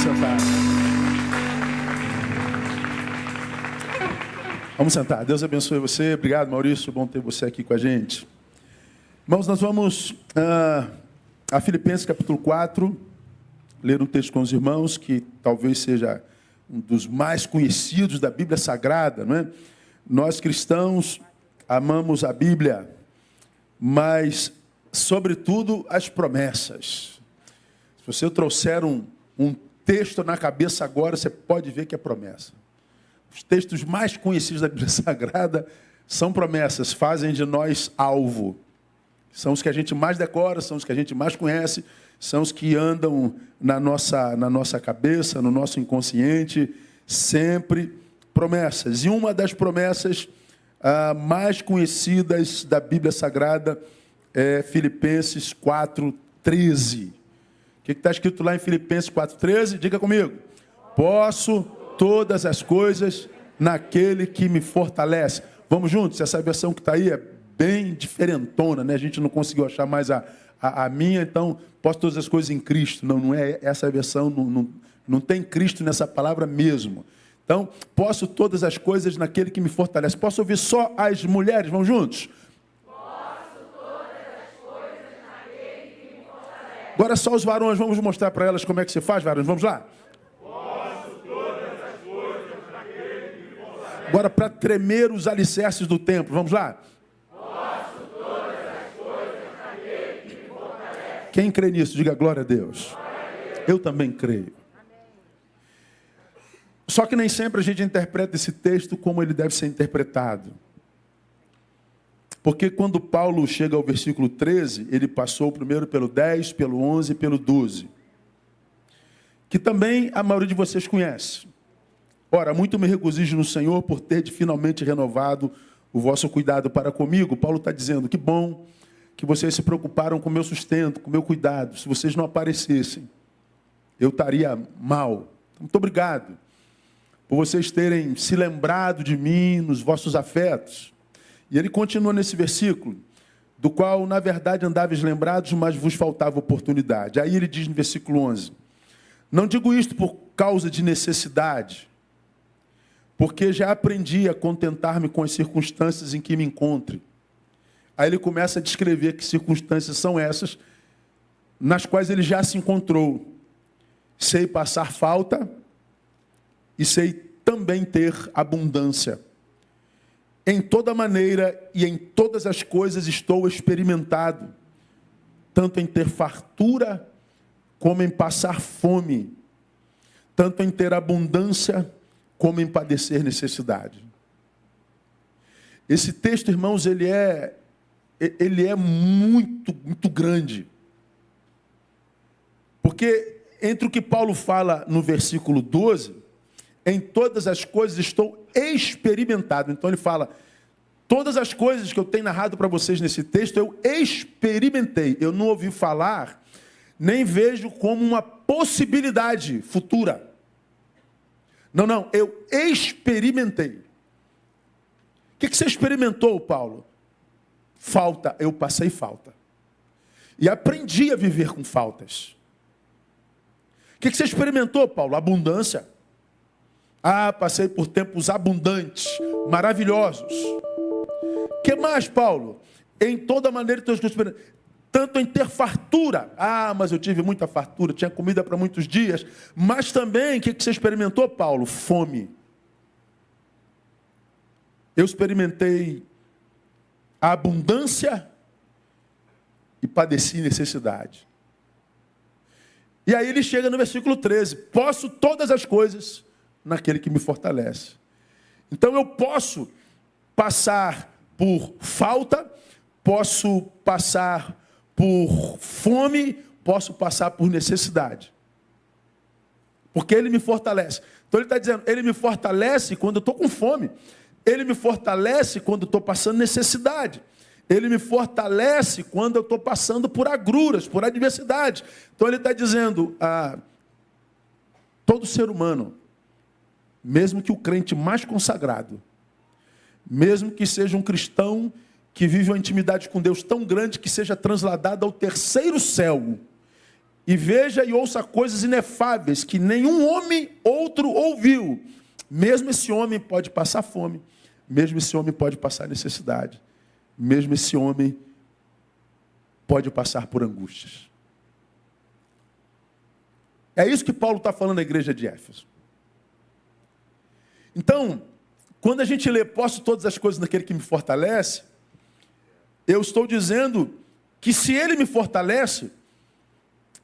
sentar. Vamos sentar. Deus abençoe você. Obrigado, Maurício. Bom ter você aqui com a gente. Irmãos, nós vamos a Filipenses capítulo 4, ler um texto com os irmãos que talvez seja um dos mais conhecidos da Bíblia Sagrada, não é? Nós cristãos amamos a Bíblia, mas, sobretudo, as promessas. Se você trouxer um texto na cabeça agora, você pode ver que é promessa. Os textos mais conhecidos da Bíblia Sagrada são promessas, fazem de nós alvo. São os que a gente mais decora, são os que a gente mais conhece, são os que andam na nossa cabeça, no nosso inconsciente, sempre promessas. E uma das promessas mais conhecidas da Bíblia Sagrada é Filipenses 4:13. O que está escrito lá em Filipenses 4:13? Diga comigo. Posso todas as coisas naquele que me fortalece. Vamos juntos? Essa versão que está aí é bem diferentona, né? A gente não conseguiu achar mais a minha, então, posso todas as coisas em Cristo. Não é essa versão, não tem Cristo nessa palavra mesmo. Então, posso todas as coisas naquele que me fortalece. Posso ouvir só as mulheres? Vamos juntos? Posso todas as coisas naquele que me fortalece. Agora só os varões, vamos mostrar para elas como é que se faz, varões? Vamos lá? Posso todas as coisas naquele que me fortalece. Agora para tremer os alicerces do templo, vamos lá? Posso todas as coisas naquele que me fortalece. Quem crê nisso, diga glória a Deus. Glória a Deus. Eu também creio. Só que nem sempre a gente interpreta esse texto como ele deve ser interpretado. Porque quando Paulo chega ao versículo 13, ele passou primeiro pelo 10, pelo 11 e pelo 12. Que também a maioria de vocês conhece. Ora, muito me regozijo no Senhor por ter finalmente renovado o vosso cuidado para comigo. Paulo está dizendo, que bom que vocês se preocuparam com o meu sustento, com o meu cuidado. Se vocês não aparecessem, eu estaria mal. Muito obrigado por vocês terem se lembrado de mim nos vossos afetos. E ele continua nesse versículo, do qual, na verdade, andáveis lembrados, mas vos faltava oportunidade. Aí ele diz no versículo 11, não digo isto por causa de necessidade, porque já aprendi a contentar-me com as circunstâncias em que me encontre. Aí ele começa a descrever que circunstâncias são essas, nas quais ele já se encontrou. Sei passar falta, e sei também ter abundância. Em toda maneira e em todas as coisas estou experimentado, tanto em ter fartura, como em passar fome, tanto em ter abundância, como em padecer necessidade. Esse texto, irmãos, ele é muito, muito grande. Porque entre o que Paulo fala no versículo 12, em todas as coisas estou experimentado. Então ele fala, todas as coisas que eu tenho narrado para vocês nesse texto, eu experimentei. Eu não ouvi falar, nem vejo como uma possibilidade futura. Não, eu experimentei. O que você experimentou, Paulo? Falta, eu passei falta. E aprendi a viver com faltas. O que você experimentou, Paulo? Abundância. Passei por tempos abundantes, maravilhosos. O que mais, Paulo? Em toda maneira, tanto em ter fartura. Mas eu tive muita fartura, tinha comida para muitos dias. Mas também, o que você experimentou, Paulo? Fome. Eu experimentei a abundância e padeci necessidade. E aí ele chega no versículo 13. Posso todas as coisas naquele que me fortalece. Então eu posso passar por falta, posso passar por fome, posso passar por necessidade. Porque ele me fortalece. Então ele está dizendo, ele me fortalece quando eu estou com fome. Ele me fortalece quando eu estou passando necessidade. Ele me fortalece quando eu estou passando por agruras, por adversidade. Então ele está dizendo, todo ser humano, mesmo que o crente mais consagrado, mesmo que seja um cristão que vive uma intimidade com Deus tão grande que seja transladado ao terceiro céu, e veja e ouça coisas inefáveis que nenhum homem outro ouviu. Mesmo esse homem pode passar fome, mesmo esse homem pode passar necessidade, mesmo esse homem pode passar por angústias. É isso que Paulo está falando na igreja de Éfeso. Então, quando a gente lê, posso todas as coisas naquele que me fortalece, eu estou dizendo que se ele me fortalece,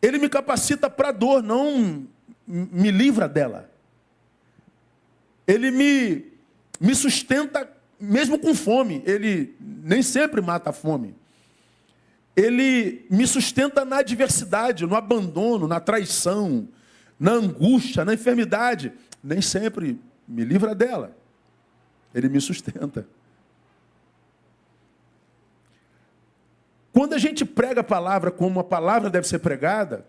ele me capacita para a dor, não me livra dela. Ele me sustenta mesmo com fome. Ele nem sempre mata a fome. Ele me sustenta na adversidade, no abandono, na traição, na angústia, na enfermidade. Nem sempre me livra dela. Ele me sustenta. Quando a gente prega a palavra como a palavra deve ser pregada,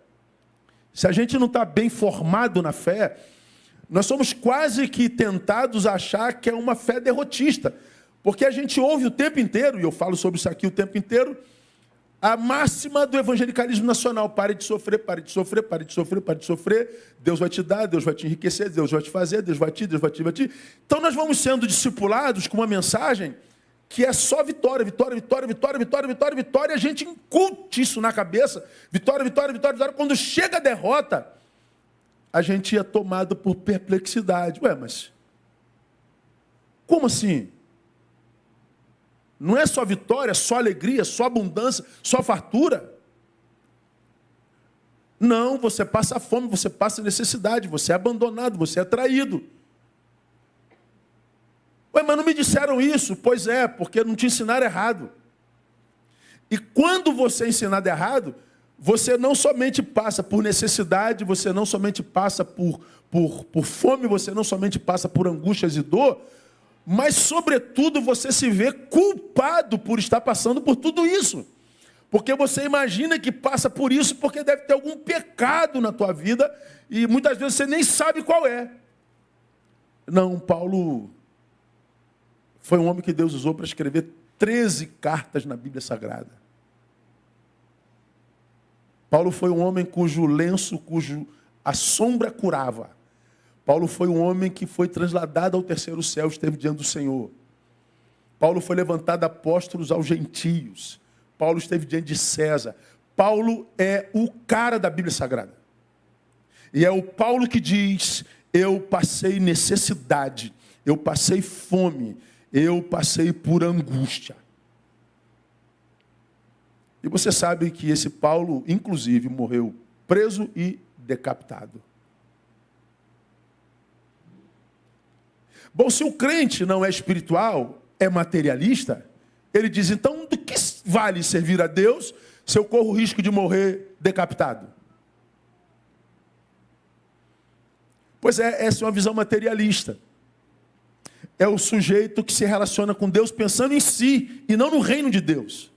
se a gente não está bem formado na fé, nós somos quase que tentados a achar que é uma fé derrotista. Porque a gente ouve o tempo inteiro, e eu falo sobre isso aqui o tempo inteiro, a máxima do evangelicalismo nacional: pare de sofrer, pare de sofrer, pare de sofrer, pare de sofrer. Deus vai te dar, Deus vai te enriquecer, Deus vai te fazer, Deus vai te. Então nós vamos sendo discipulados com uma mensagem que é só vitória, vitória, vitória, vitória, vitória, vitória, vitória. E a gente incute isso na cabeça. Vitória, vitória, vitória, vitória. Quando chega a derrota, a gente é tomado por perplexidade. Ué, mas como assim? Não é só vitória, só alegria, só abundância, só fartura? Não, você passa fome, você passa necessidade, você é abandonado, você é traído. Ué, mas não me disseram isso? Pois é, porque não te ensinaram errado. E quando você é ensinado errado, você não somente passa por necessidade, você não somente passa por fome, você não somente passa por angústias e dor, mas, sobretudo, você se vê culpado por estar passando por tudo isso. Porque você imagina que passa por isso porque deve ter algum pecado na tua vida e muitas vezes você nem sabe qual é. Não, Paulo foi um homem que Deus usou para escrever 13 cartas na Bíblia Sagrada. Paulo foi um homem cujo lenço, a sombra curava. Paulo foi um homem que foi trasladado ao terceiro céu, esteve diante do Senhor. Paulo foi levantado apóstolos aos gentios. Paulo esteve diante de César. Paulo é o cara da Bíblia Sagrada. E é o Paulo que diz: eu passei necessidade, eu passei fome, eu passei por angústia. E você sabe que esse Paulo, inclusive, morreu preso e decapitado. Bom, se o crente não é espiritual, é materialista, ele diz: então, do que vale servir a Deus se eu corro o risco de morrer decapitado? Pois é, essa é uma visão materialista. É o sujeito que se relaciona com Deus pensando em si e não no reino de Deus.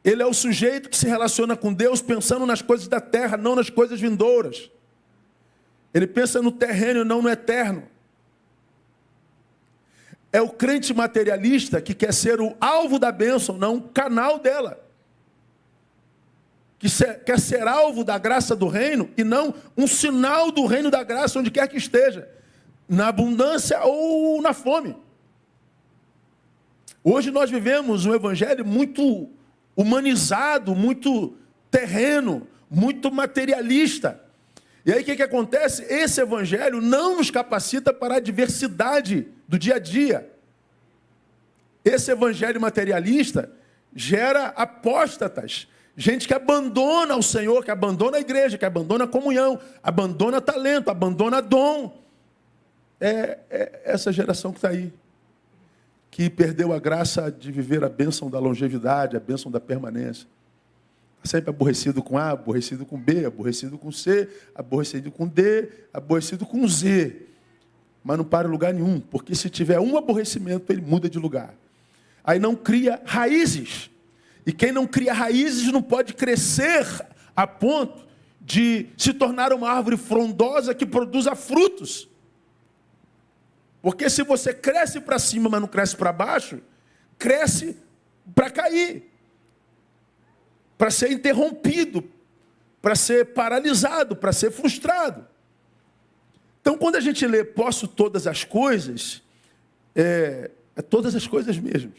Ele é o sujeito que se relaciona com Deus pensando nas coisas da terra, não nas coisas vindouras. Ele pensa no terreno e não no eterno. É o crente materialista que quer ser o alvo da bênção, não o canal dela. Que quer ser alvo da graça do reino e não um sinal do reino da graça onde quer que esteja. Na abundância ou na fome. Hoje nós vivemos um evangelho muito humanizado, muito terreno, muito materialista. E aí o que acontece? Esse evangelho não nos capacita para a diversidade do dia a dia. Esse evangelho materialista gera apóstatas, gente que abandona o Senhor, que abandona a igreja, que abandona a comunhão, abandona talento, abandona dom. É essa geração que está aí, que perdeu a graça de viver a bênção da longevidade, a bênção da permanência. Sempre aborrecido com A, aborrecido com B, aborrecido com C, aborrecido com D, aborrecido com Z. Mas não para em lugar nenhum, porque se tiver um aborrecimento, ele muda de lugar. Aí não cria raízes. E quem não cria raízes não pode crescer a ponto de se tornar uma árvore frondosa que produza frutos. Porque se você cresce para cima, mas não cresce para baixo, cresce para cair. para ser interrompido, para ser paralisado, para ser frustrado. Então, quando a gente lê posso todas as coisas, é todas as coisas mesmo.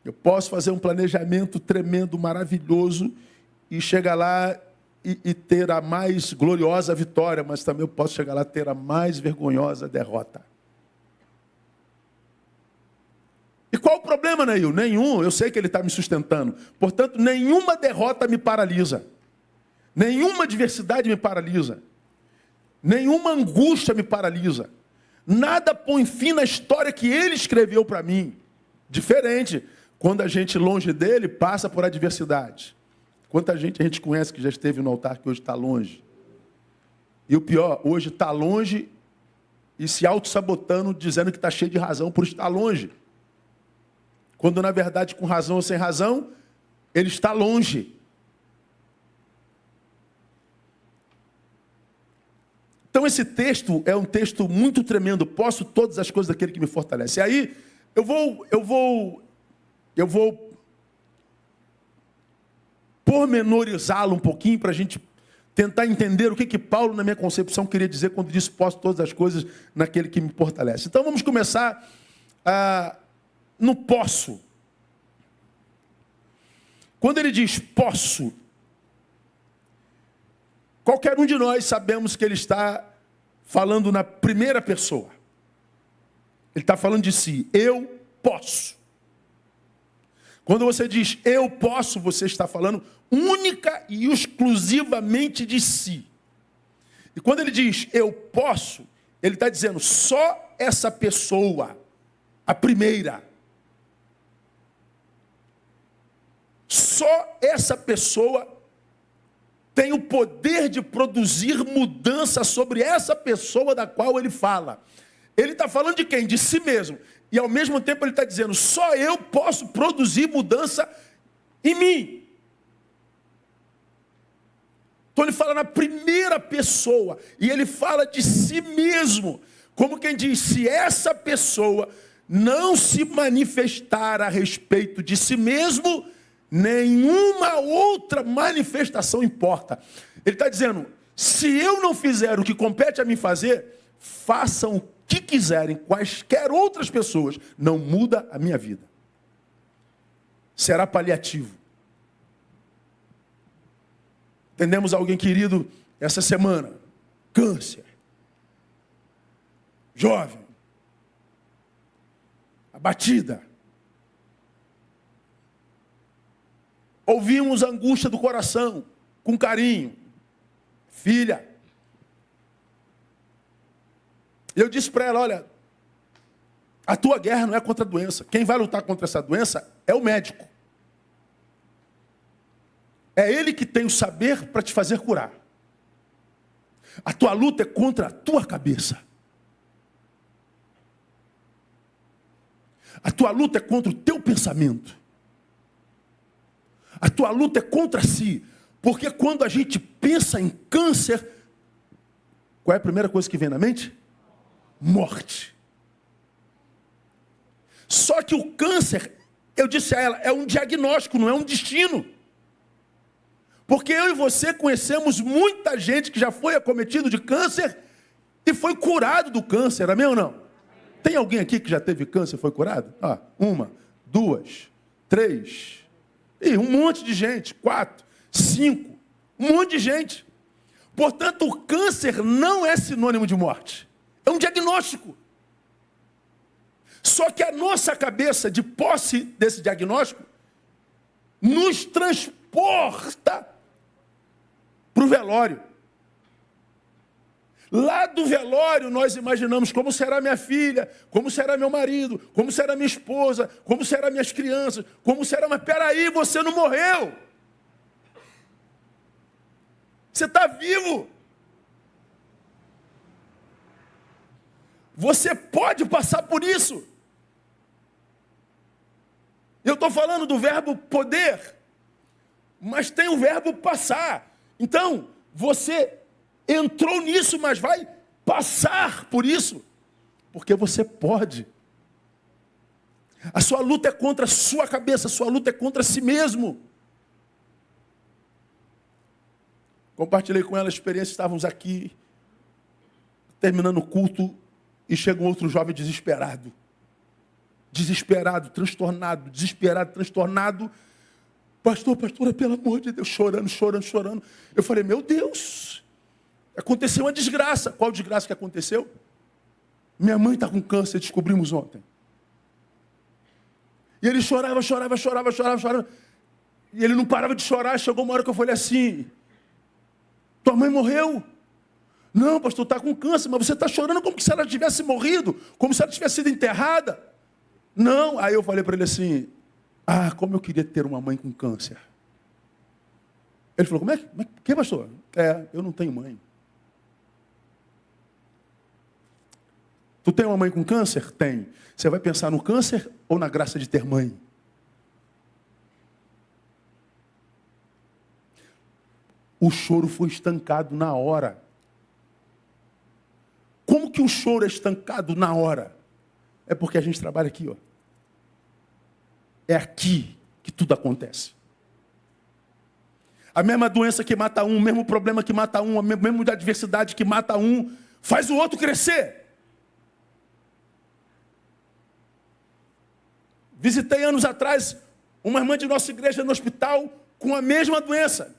Eu posso fazer um planejamento tremendo, maravilhoso, e chegar lá e ter a mais gloriosa vitória, mas também eu posso chegar lá e ter a mais vergonhosa derrota. E qual o problema, Neil? Nenhum, eu sei que ele está me sustentando. Portanto, nenhuma derrota me paralisa. Nenhuma adversidade me paralisa. Nenhuma angústia me paralisa. Nada põe fim na história que ele escreveu para mim. Diferente, quando a gente longe dele passa por adversidade. Quanta gente a gente conhece que já esteve no altar que hoje está longe. E o pior, hoje está longe e se auto-sabotando, dizendo que está cheio de razão por estar longe. Quando, na verdade, com razão ou sem razão, ele está longe. Então, esse texto é um texto muito tremendo. Posso todas as coisas daquele que me fortalece. E aí, eu vou pormenorizá-lo um pouquinho para a gente tentar entender o que Paulo, na minha concepção, queria dizer quando disse posso todas as coisas naquele que me fortalece. Então, vamos começar no posso. Quando ele diz posso, qualquer um de nós sabemos que ele está falando na primeira pessoa. Ele está falando de si. Eu posso. Quando você diz eu posso, você está falando única e exclusivamente de si. E quando ele diz eu posso, ele está dizendo só essa pessoa, a primeira. Só essa pessoa tem o poder de produzir mudança sobre essa pessoa da qual ele fala. Ele está falando de quem? De si mesmo. E ao mesmo tempo ele está dizendo, só eu posso produzir mudança em mim. Então ele fala na primeira pessoa. E ele fala de si mesmo. Como quem diz, se essa pessoa não se manifestar a respeito de si mesmo, nenhuma outra manifestação importa. Ele está dizendo, se eu não fizer o que compete a mim fazer, façam o que quiserem, quaisquer outras pessoas, não muda a minha vida. Será paliativo. Entendemos alguém querido essa semana, câncer, jovem, abatida. Ouvimos a angústia do coração, com carinho. Filha. Eu disse para ela, olha, a tua guerra não é contra a doença. Quem vai lutar contra essa doença é o médico. É ele que tem o saber para te fazer curar. A tua luta é contra a tua cabeça. A tua luta é contra o teu pensamento. A tua luta é contra si. Porque quando a gente pensa em câncer, qual é a primeira coisa que vem na mente? Morte. Só que o câncer, eu disse a ela, é um diagnóstico, não é um destino. Porque eu e você conhecemos muita gente que já foi acometido de câncer e foi curado do câncer, amém ou não? Tem alguém aqui que já teve câncer e foi curado? 1, 2, 3, e um monte de gente, 4, 5, um monte de gente. Portanto, o câncer não é sinônimo de morte. É um diagnóstico. Só que a nossa cabeça, de posse desse diagnóstico, nos transporta para o velório. Lá do velório nós imaginamos como será minha filha, como será meu marido, como será minha esposa, como serão minhas crianças, como será... Mas peraí, você não morreu. Você está vivo. Você pode passar por isso. Eu estou falando do verbo poder, mas tem o verbo passar. Então, você entrou nisso, mas vai passar por isso, porque você pode. A sua luta é contra a sua cabeça, a sua luta é contra si mesmo. Compartilhei com ela a experiência, estávamos aqui, terminando o culto, e chega um outro jovem desesperado. Desesperado, transtornado, transtornado. Pastora, pelo amor de Deus, chorando. Eu falei, meu Deus, aconteceu uma desgraça. Qual desgraça que aconteceu? Minha mãe está com câncer, descobrimos ontem. E ele chorava. E ele não parava de chorar. Chegou uma hora que eu falei assim, tua mãe morreu? Não, pastor, está com câncer, mas você está chorando como se ela tivesse morrido, como se ela tivesse sido enterrada. Não, aí eu falei para ele assim, como eu queria ter uma mãe com câncer. Ele falou, como é que pastor? Eu não tenho mãe. Tu tem uma mãe com câncer? Tem. Você vai pensar no câncer ou na graça de ter mãe? O choro foi estancado na hora. Como que o choro é estancado na hora? É porque a gente trabalha aqui, ó. É aqui que tudo acontece. A mesma doença que mata um, o mesmo problema que mata um, a mesma adversidade que mata um, faz o outro crescer. Visitei anos atrás uma irmã de nossa igreja no hospital com a mesma doença.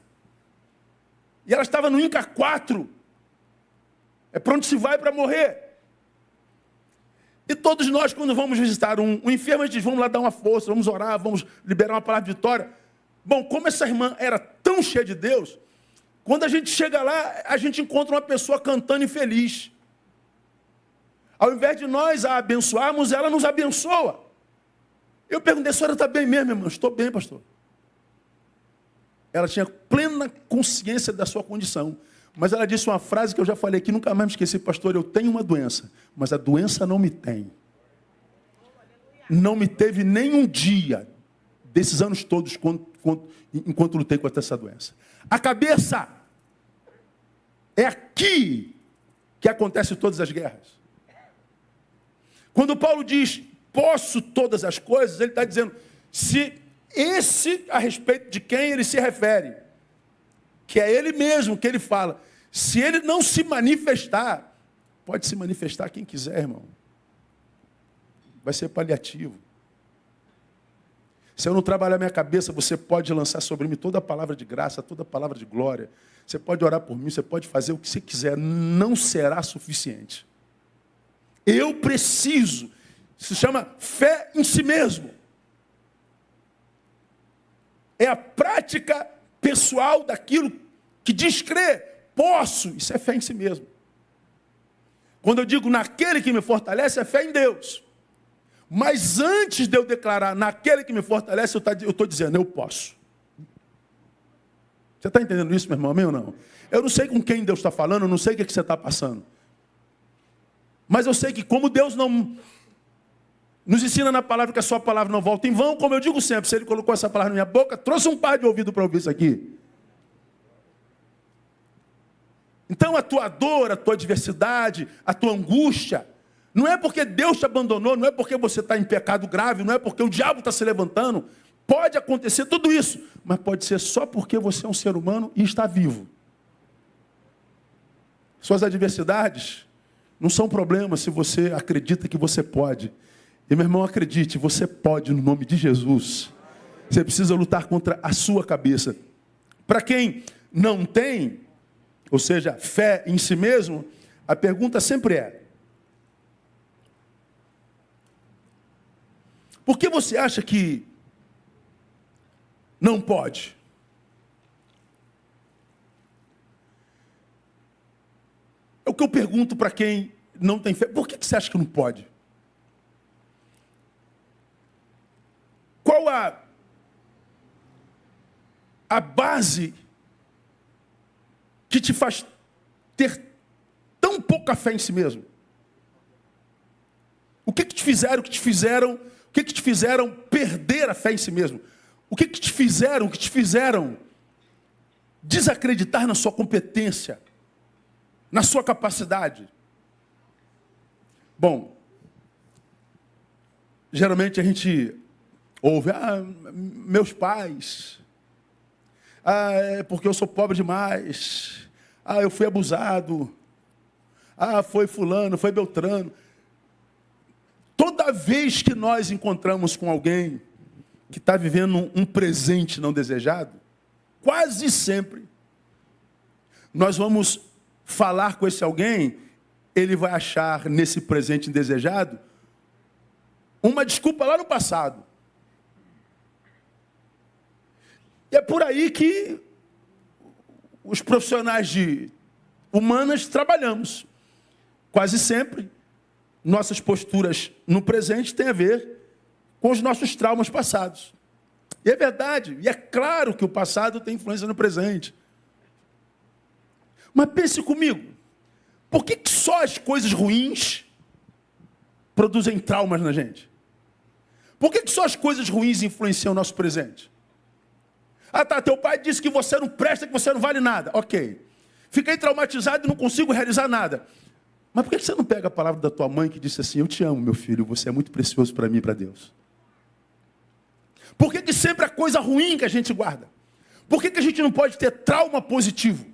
E ela estava no INCA 4. É para onde se vai para morrer. E todos nós, quando vamos visitar um enfermo, a gente diz, vamos lá dar uma força, vamos orar, vamos liberar uma palavra de vitória. Bom, como essa irmã era tão cheia de Deus, quando a gente chega lá, a gente encontra uma pessoa cantando infeliz. Ao invés de nós a abençoarmos, ela nos abençoa. Eu perguntei, a senhora está bem mesmo, irmão? Estou bem, pastor. Ela tinha plena consciência da sua condição. Mas ela disse uma frase que eu já falei aqui, nunca mais me esqueci, pastor, eu tenho uma doença, mas a doença não me tem. Não me teve nem um dia, desses anos todos, enquanto lutei contra essa doença. A cabeça é aqui que acontecem todas as guerras. Quando Paulo diz, posso todas as coisas, ele está dizendo, se esse a respeito de quem ele se refere, que é ele mesmo que ele fala. Se ele não se manifestar, pode se manifestar quem quiser, irmão. Vai ser paliativo. Se eu não trabalhar minha cabeça, você pode lançar sobre mim toda a palavra de graça, toda a palavra de glória. Você pode orar por mim, você pode fazer o que você quiser. Não será suficiente. Eu preciso. Isso se chama fé em si mesmo. É a prática pessoal daquilo que diz crer. Posso, isso é fé em si mesmo. Quando eu digo naquele que me fortalece, é fé em Deus. Mas antes de eu declarar naquele que me fortalece, eu estou dizendo, eu posso. Você está entendendo isso, meu irmão? Amém ou não? Eu não sei com quem Deus está falando, eu não sei o que você está passando. Mas eu sei que como Deus não nos ensina na palavra que a sua palavra não volta em vão, como eu digo sempre, se Ele colocou essa palavra na minha boca, trouxe um par de ouvido para ouvir isso aqui. Então a tua dor, a tua adversidade, a tua angústia, não é porque Deus te abandonou, não é porque você está em pecado grave, não é porque o diabo está se levantando. Pode acontecer tudo isso, mas pode ser só porque você é um ser humano e está vivo. Suas adversidades não são problemas se você acredita que você pode. E meu irmão, acredite, você pode no nome de Jesus. Você precisa lutar contra a sua cabeça. Para quem não tem, ou seja, fé em si mesmo, a pergunta sempre é, por que você acha que não pode? É o que eu pergunto para quem não tem fé. Por que você acha que não pode? Qual a base que te faz ter tão pouca fé em si mesmo? O que te fizeram, o que te fizeram perder a fé em si mesmo? O que te fizeram desacreditar na sua competência, na sua capacidade? Bom, geralmente a gente ouve, meus pais, Ah, é porque eu sou pobre demais. Ah, eu fui abusado. Ah, foi fulano, foi Beltrano. Toda vez que nós encontramos com alguém que está vivendo um presente não desejado, quase sempre, nós vamos falar com esse alguém, ele vai achar nesse presente indesejado uma desculpa lá no passado. E é por aí que os profissionais de humanas trabalhamos. Quase sempre, nossas posturas no presente têm a ver com os nossos traumas passados. E é verdade, e é claro que o passado tem influência no presente. Mas pense comigo, por que só as coisas ruins produzem traumas na gente? Por que só as coisas ruins influenciam o nosso presente? Ah tá, teu pai disse que você não presta, que você não vale nada. Ok. Fiquei traumatizado e não consigo realizar nada. Mas por que você não pega a palavra da tua mãe que disse assim, eu te amo, meu filho, você é muito precioso para mim e para Deus? Por que sempre a coisa ruim que a gente guarda? Por que a gente não pode ter trauma positivo?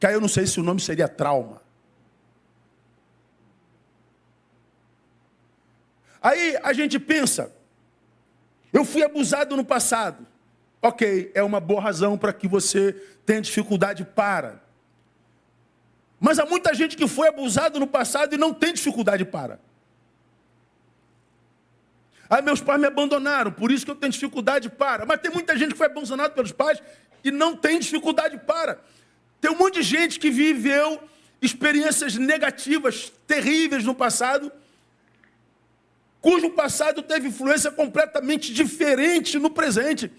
Que aí eu não sei se o nome seria trauma. Aí a gente pensa, eu fui abusado no passado. Ok, é uma boa razão para que você tenha dificuldade para. Mas há muita gente que foi abusado no passado e não tem dificuldade para. Ah, meus pais me abandonaram, por isso que eu tenho dificuldade para. Mas tem muita gente que foi abandonada pelos pais e não tem dificuldade para. Tem um monte de gente que viveu experiências negativas, terríveis no passado, cujo passado teve influência completamente diferente no presente.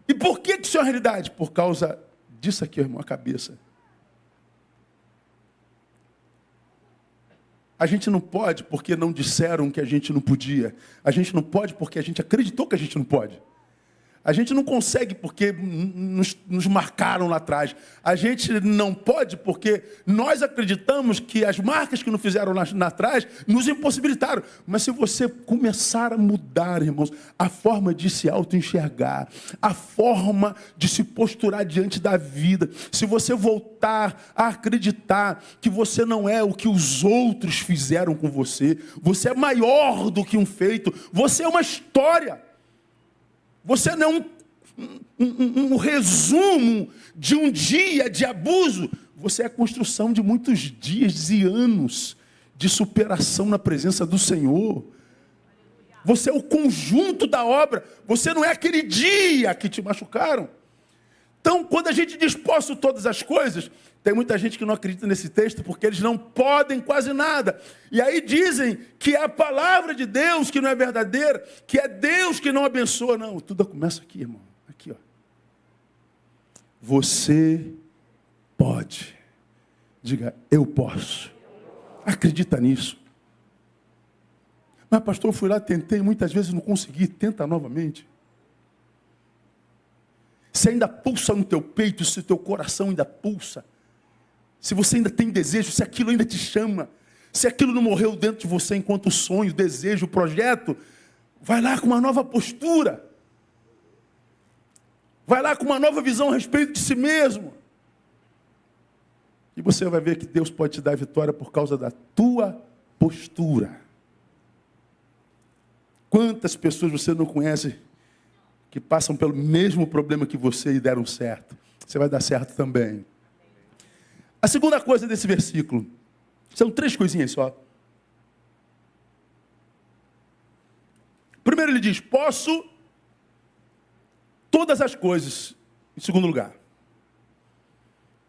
E por que isso é uma realidade? Por causa disso aqui, irmão, a cabeça. A gente não pode porque não disseram que a gente não podia. A gente não pode porque a gente acreditou que a gente não pode. A gente não consegue porque nos marcaram lá atrás. A gente não pode porque nós acreditamos que as marcas que nos fizeram lá atrás nos impossibilitaram. Mas se você começar a mudar, irmãos, a forma de se auto-enxergar, a forma de se posturar diante da vida, se você voltar a acreditar que você não é o que os outros fizeram com você, você é maior do que um feito, você é uma história. Você não é um resumo de um dia de abuso. Você é a construção de muitos dias e anos de superação na presença do Senhor. Você é o conjunto da obra. Você não é aquele dia que te machucaram. Então, quando a gente diz posso todas as coisas, tem muita gente que não acredita nesse texto porque eles não podem quase nada. E aí dizem que é a palavra de Deus que não é verdadeira, que é Deus que não abençoa. Não, tudo começa aqui, irmão. Aqui, ó. Você pode. Diga, eu posso. Acredita nisso. Mas, pastor, eu fui lá, tentei, muitas vezes não consegui. Tenta novamente. Se ainda pulsa no teu peito, se o teu coração ainda pulsa, se você ainda tem desejo, se aquilo ainda te chama, se aquilo não morreu dentro de você enquanto sonho, desejo, projeto, vai lá com uma nova postura. Vai lá com uma nova visão a respeito de si mesmo. E você vai ver que Deus pode te dar vitória por causa da tua postura. Quantas pessoas você não conhece que passam pelo mesmo problema que você e deram certo? Você vai dar certo também. A segunda coisa desse versículo, são 3 coisinhas só. Primeiro ele diz, posso todas as coisas. Em segundo lugar,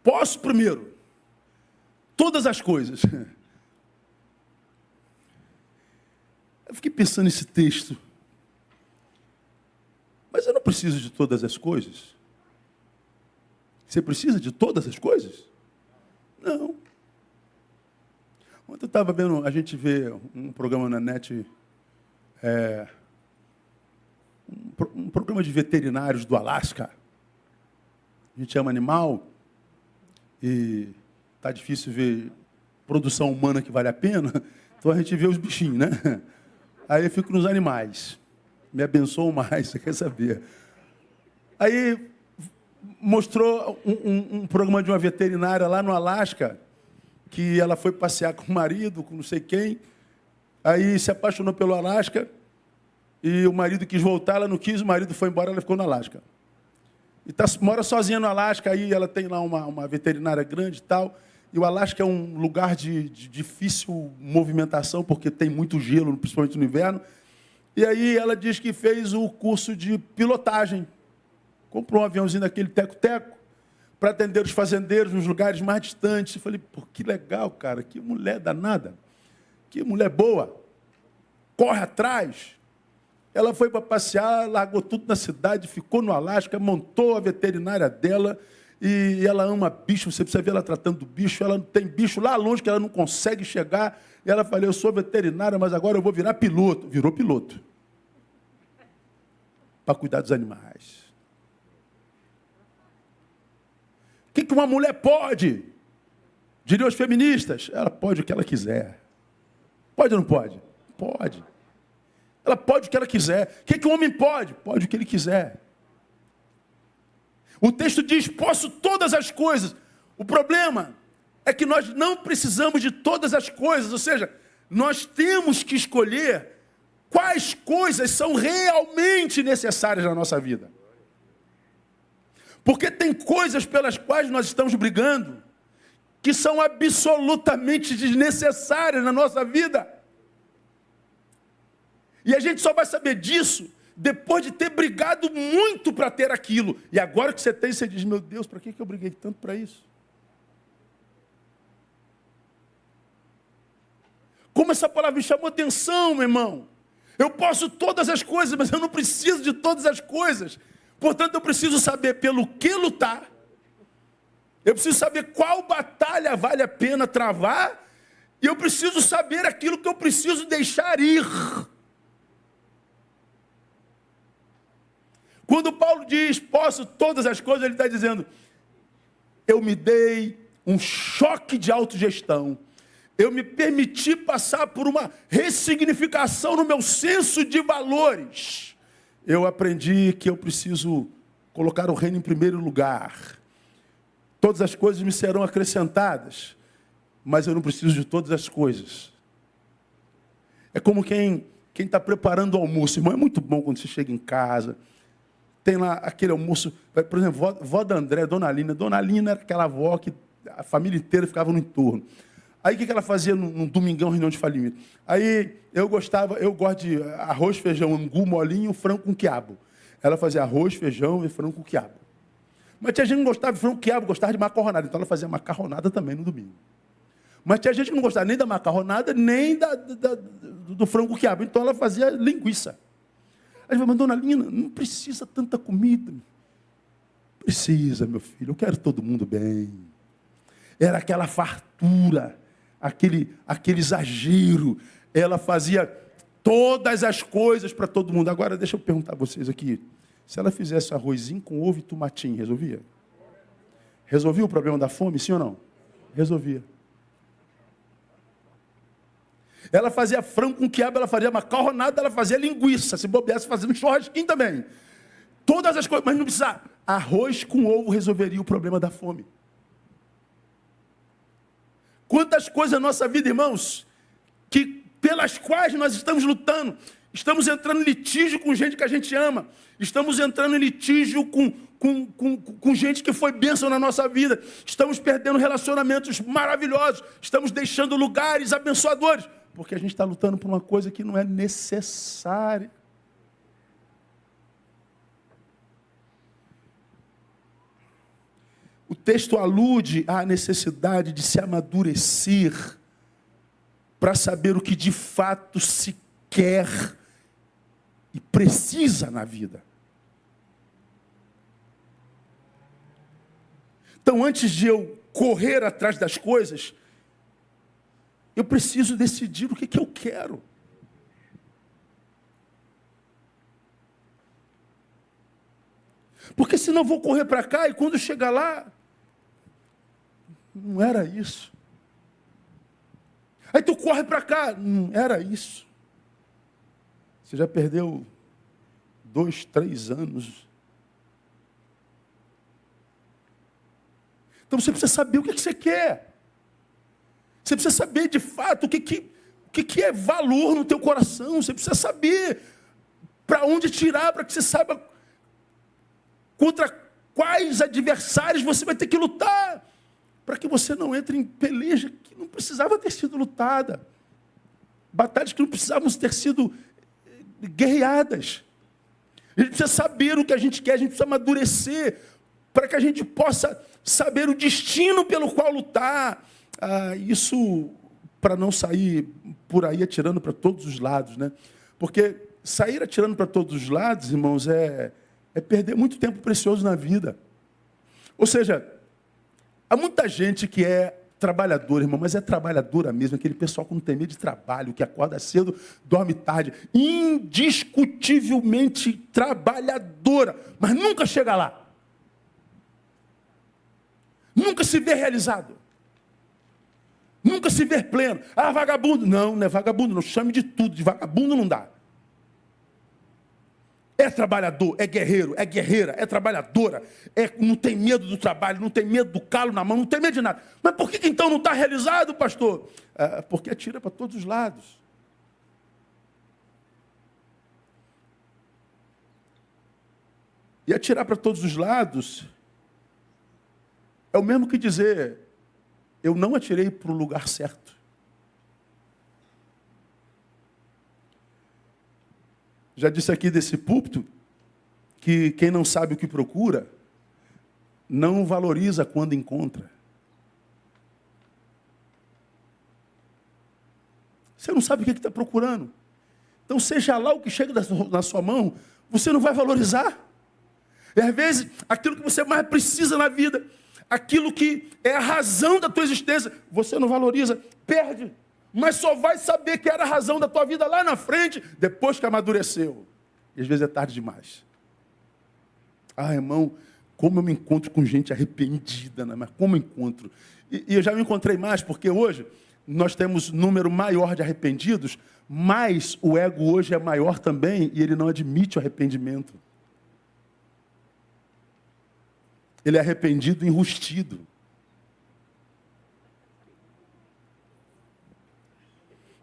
posso primeiro, todas as coisas. Eu fiquei pensando nesse texto. Mas eu não preciso de todas as coisas. Você precisa de todas as coisas? Não. Ontem eu estava vendo, a gente vê um programa na net, um programa de veterinários do Alasca. A gente ama animal e está difícil ver produção humana que vale a pena, então a gente vê os bichinhos, né? Aí eu fico nos animais. Me abençoam mais, você quer saber? Aí mostrou um programa de uma veterinária lá no Alasca, que ela foi passear com o marido, com não sei quem, aí se apaixonou pelo Alasca, e o marido quis voltar, ela não quis, o marido foi embora, ela ficou no Alasca. E mora sozinha no Alasca, aí ela tem lá uma veterinária grande e tal, e o Alasca é um lugar de difícil movimentação, porque tem muito gelo, principalmente no inverno, e aí ela diz que fez o curso de pilotagem. Comprou um aviãozinho daquele teco-teco para atender os fazendeiros nos lugares mais distantes. Eu falei, pô, que legal, cara, que mulher danada, que mulher boa, corre atrás. Ela foi para passear, largou tudo na cidade, ficou no Alasca, montou a veterinária dela, e ela ama bicho, você precisa ver ela tratando do bicho, ela tem bicho lá longe que ela não consegue chegar, e ela falou, eu sou veterinária, mas agora eu vou virar piloto. Virou piloto. Para cuidar dos animais. O que uma mulher pode? Diriam os feministas. Ela pode o que ela quiser. Pode ou não pode? Pode. Ela pode o que ela quiser. O que um homem pode? Pode o que ele quiser. O texto diz, posso todas as coisas. O problema é que nós não precisamos de todas as coisas. Ou seja, nós temos que escolher quais coisas são realmente necessárias na nossa vida. Porque tem coisas pelas quais nós estamos brigando que são absolutamente desnecessárias na nossa vida. E a gente só vai saber disso depois de ter brigado muito para ter aquilo. E agora que você tem, você diz, meu Deus, para que eu briguei tanto para isso? Como essa palavra me chamou atenção, meu irmão. Eu posso todas as coisas, mas eu não preciso de todas as coisas. Portanto, eu preciso saber pelo que lutar. Eu preciso saber qual batalha vale a pena travar. E eu preciso saber aquilo que eu preciso deixar ir. Quando Paulo diz, posso todas as coisas, ele está dizendo, eu me dei um choque de autogestão. Eu me permiti passar por uma ressignificação no meu senso de valores. Eu aprendi que eu preciso colocar o reino em primeiro lugar. Todas as coisas me serão acrescentadas, mas eu não preciso de todas as coisas. É como quem está preparando o almoço. Irmão, é muito bom quando você chega em casa, tem lá aquele almoço, por exemplo, vó da André, Dona Lina. Dona Lina era aquela avó que a família inteira ficava no entorno. Aí o que ela fazia num domingão, reunião de família? Aí eu gosto de arroz, feijão, angu, molinho, frango com quiabo. Ela fazia arroz, feijão e frango com quiabo. Mas tinha gente que não gostava de frango com quiabo, gostava de macarronada. Então ela fazia macarronada também no domingo. Mas tinha gente que não gostava nem da macarronada, nem do frango com quiabo. Então ela fazia linguiça. Aí eu falei, mas Dona Lina, não precisa tanta comida. Precisa, meu filho, eu quero todo mundo bem. Era aquela fartura. Aquele exagero, ela fazia todas as coisas para todo mundo. Agora, deixa eu perguntar a vocês aqui, se ela fizesse arrozinho com ovo e tomatinho, resolvia? Resolvia o problema da fome, sim ou não? Resolvia. Ela fazia frango com quiabo, ela fazia macarronada, ela fazia linguiça, se bobeasse fazendo churrasquinho também. Todas as coisas, mas não precisa. Arroz com ovo resolveria o problema da fome. Quantas coisas na nossa vida, irmãos, pelas quais nós estamos lutando. Estamos entrando em litígio com gente que a gente ama. Estamos entrando em litígio com gente que foi bênção na nossa vida. Estamos perdendo relacionamentos maravilhosos. Estamos deixando lugares abençoadores. Porque a gente está lutando por uma coisa que não é necessária. O texto alude à necessidade de se amadurecer para saber o que de fato se quer e precisa na vida. Então, antes de eu correr atrás das coisas, eu preciso decidir o que eu quero. Porque senão eu vou correr para cá e quando chegar lá, não era isso. Aí tu corre para cá, não era isso. Você já perdeu 2, 3 anos Então você precisa saber o que você quer. Você precisa saber de fato o que é valor no teu coração. Você precisa saber para onde tirar, para que você saiba contra quais adversários você vai ter que lutar, para que você não entre em peleja que não precisava ter sido lutada, batalhas que não precisavam ter sido guerreadas. A gente precisa saber o que a gente quer, a gente precisa amadurecer, para que a gente possa saber o destino pelo qual lutar. Isso para não sair por aí atirando para todos os lados, né? Porque sair atirando para todos os lados, irmãos, é perder muito tempo precioso na vida. Ou seja, há muita gente que é trabalhadora, irmão, mas é trabalhadora mesmo, aquele pessoal que não tem medo de trabalho, que acorda cedo, dorme tarde, indiscutivelmente trabalhadora, mas nunca chega lá. Nunca se vê realizado. Nunca se vê pleno. Vagabundo. Não, não é vagabundo, não. Chame de tudo. De vagabundo não dá. É trabalhador, é guerreiro, é guerreira, é trabalhadora. Não tem medo do trabalho, não tem medo do calo na mão, não tem medo de nada. Mas por que então não está realizado, pastor? Porque atira para todos os lados. E atirar para todos os lados é o mesmo que dizer: eu não atirei para o lugar certo. Já disse aqui desse púlpito que quem não sabe o que procura, não valoriza quando encontra. Você não sabe o que está procurando. Então, seja lá o que chega na sua mão, você não vai valorizar. E às vezes, aquilo que você mais precisa na vida, aquilo que é a razão da tua existência, você não valoriza, perde. Mas só vai saber que era a razão da tua vida lá na frente, depois que amadureceu. E às vezes é tarde demais. Irmão, como eu me encontro com gente arrependida, né? Mas como eu encontro? E eu já me encontrei mais, porque hoje nós temos número maior de arrependidos, mas o ego hoje é maior também e ele não admite o arrependimento. Ele é arrependido e enrustido.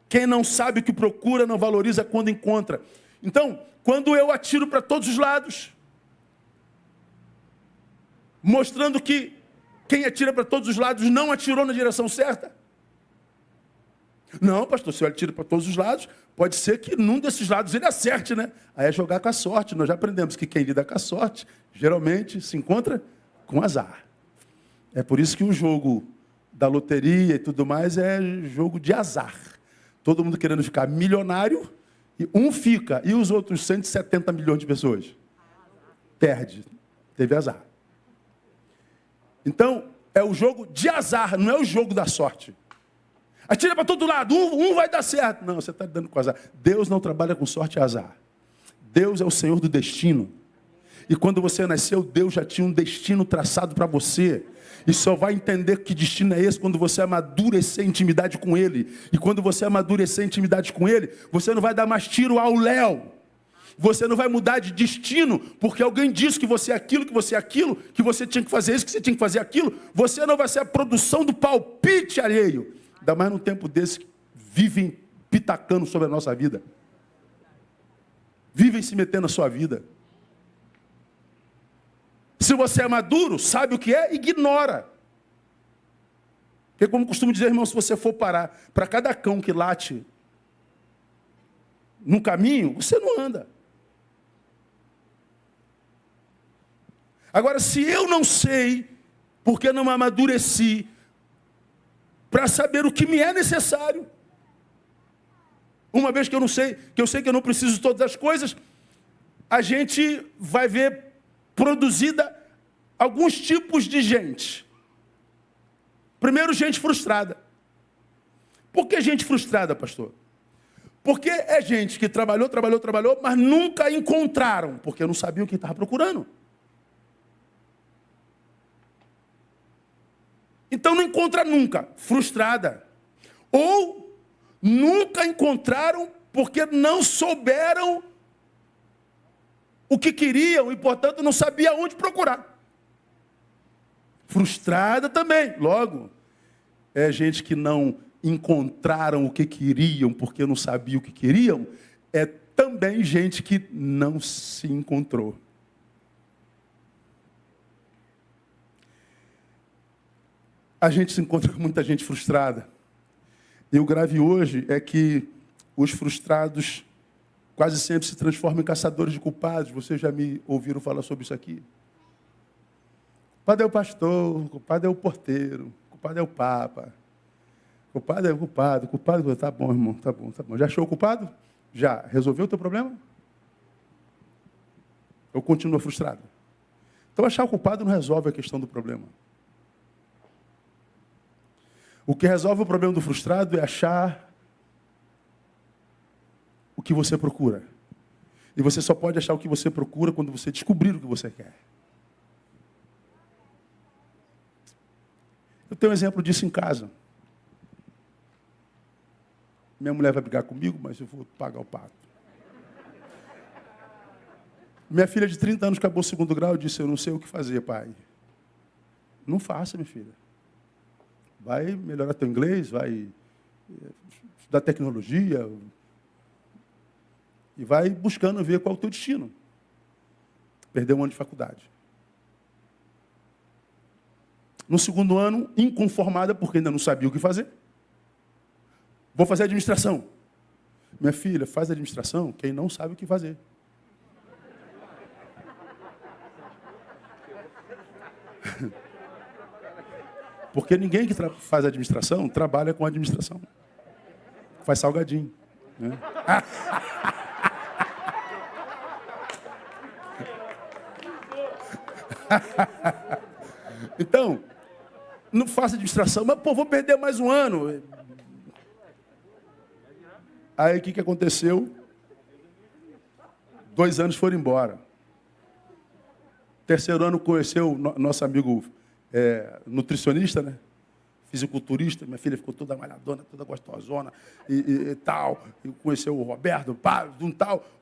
Quem não sabe o que procura, não valoriza quando encontra. Então, quando eu atiro para todos os lados, mostrando que quem atira para todos os lados não atirou na direção certa. Não, pastor, se eu atiro para todos os lados, pode ser que num desses lados ele acerte, né? Aí é jogar com a sorte. Nós já aprendemos que quem lida com a sorte, geralmente se encontra com azar. É por isso que o jogo da loteria e tudo mais é jogo de azar. Todo mundo querendo ficar milionário, e um fica, e os outros 170 milhões de pessoas? Perde. Teve azar. Então, é o jogo de azar, não é o jogo da sorte. Atira para todo lado, um vai dar certo. Não, você está dando com azar. Deus não trabalha com sorte e azar. Deus é o Senhor do destino. E quando você nasceu, Deus já tinha um destino traçado para você. E só vai entender que destino é esse quando você amadurecer a intimidade com Ele. E quando você amadurecer a intimidade com Ele, você não vai dar mais tiro ao léu. Você não vai mudar de destino, porque alguém disse que você é aquilo, que você é aquilo, que você tinha que fazer isso, que você tinha que fazer aquilo. Você não vai ser a produção do palpite alheio. Ainda mais num tempo desse que vivem pitacando sobre a nossa vida. Vivem se metendo na sua vida. Se você é maduro, sabe o que é, ignora. Porque como costumo dizer, irmão, se você for parar para cada cão que late no caminho, você não anda. Agora, se eu não sei, porque não amadureci, para saber o que me é necessário, uma vez que eu sei que eu não preciso de todas as coisas, a gente vai ver produzida alguns tipos de gente. Primeiro, gente frustrada. Por que gente frustrada, pastor? Porque é gente que trabalhou, mas nunca encontraram, porque não sabiam o que estava procurando. Então não encontra nunca, frustrada. Ou nunca encontraram porque não souberam o que queriam e, portanto, não sabia onde procurar. Frustrada também. Logo, é gente que não encontraram o que queriam porque não sabiam o que queriam. É também gente que não se encontrou. A gente se encontra com muita gente frustrada. E o grave hoje é que os frustrados quase sempre se transformam em caçadores de culpados. Vocês já me ouviram falar sobre isso aqui? O culpado é o pastor, o culpado é o porteiro, o culpado é o papa. O culpado é o culpado, tá bom, irmão, tá bom. Já achou o culpado? Já. Resolveu o teu problema? Ou continua frustrado? Então achar o culpado não resolve a questão do problema. O que resolve o problema do frustrado é achar o que você procura. E você só pode achar o que você procura quando você descobrir o que você quer. Eu tenho um exemplo disso em casa. Minha mulher vai brigar comigo, mas eu vou pagar o pato. Minha filha de 30 anos acabou o 2º grau e disse, eu não sei o que fazer, pai. Não faça, minha filha. Vai melhorar teu inglês, vai estudar tecnologia e vai buscando ver qual é o teu destino. Perdeu um ano de faculdade. No 2º ano, inconformada, porque ainda não sabia o que fazer. Vou fazer administração. Minha filha, faz administração quem não sabe o que fazer. Porque ninguém que faz administração trabalha com administração. Faz salgadinho. Né? Então, não faça administração, mas vou perder mais um ano. Aí o que aconteceu? 2 anos foram embora. 3º ano conheceu nosso amigo nutricionista, né? Fisiculturista. Minha filha ficou toda malhadona, toda gostosona e tal. E conheceu o Roberto,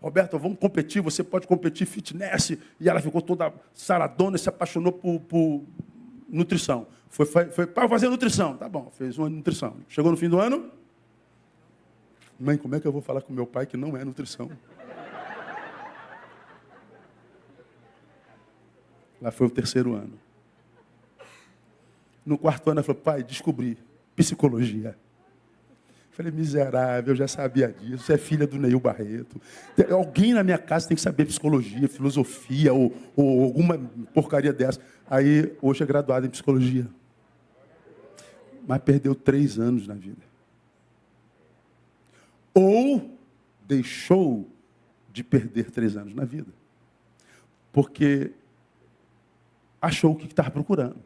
Roberto, vamos competir, você pode competir fitness. E ela ficou toda saradona e se apaixonou por nutrição. Foi para fazer nutrição. Tá bom, fez uma nutrição. Chegou no fim do ano. Mãe, como é que eu vou falar com meu pai que não é nutrição? Lá foi o 3º ano. No 4º ano, ela falou, pai, descobri psicologia. Falei, miserável, eu já sabia disso. Você é filha do Neil Barreto. Alguém na minha casa tem que saber psicologia, filosofia ou alguma porcaria dessa. Aí, hoje é graduada em psicologia. Mas perdeu 3 anos na vida. Ou deixou de perder 3 anos na vida. Porque achou o que estava procurando.